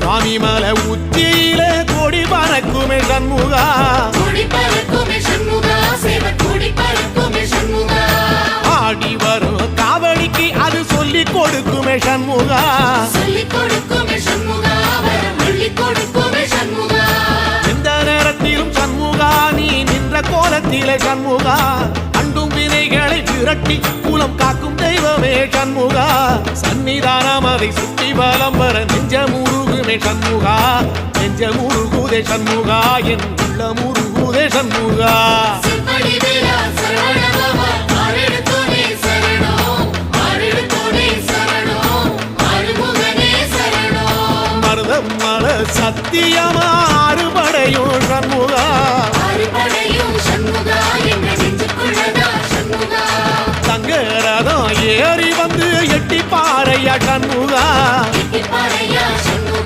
சுவாமி மலை உச்சியிலே கொடி பறக்குமே சண்முகா, கொடி பறக்குமே சண்முகா, சேவ கொடி பறக்குமே சண்முகா. ஆடி வரும் காவடிக்கு அது சொல்லி கொடுக்குமே சண்முகா, சொல்லி கொடுக்குமே சண்முகா, வரம் அள்ளி கொடுக்குமே சண்முகா. எந்த நேரத்திலும் சண்முகா நீ நின்ற கோலத்திலே சண்முகா, அண்டும் வினைகளை விரட்டி குலம் காக்கும் தெய்வமே சண்முகா. சன்னிதானம் அதை சுற்றி பலம் வர நெஞ்ச முருகுமே சண்முகா, நெஞ்ச முருகுதே சண்முகா, என் உள்ள முருகுதே சண்முகா. செம்படி வேலா சரவணபவா, ஆரெடுத்தோனே சரணம், ஆரெடுத்தோனே சரணம், ஆறுமுகனே சரணம். மருதம் மல சத்தியமா அறுபடையும் சண்முகா, அறுபடையும் சண்முகா, எங்க நெஞ்சுக்குள்ளதா சண்முகா. தங்கரதம் ஏறி வந்து எட்டி பாறையா சண்முகா, எட்டி பாறையா சண்முகா.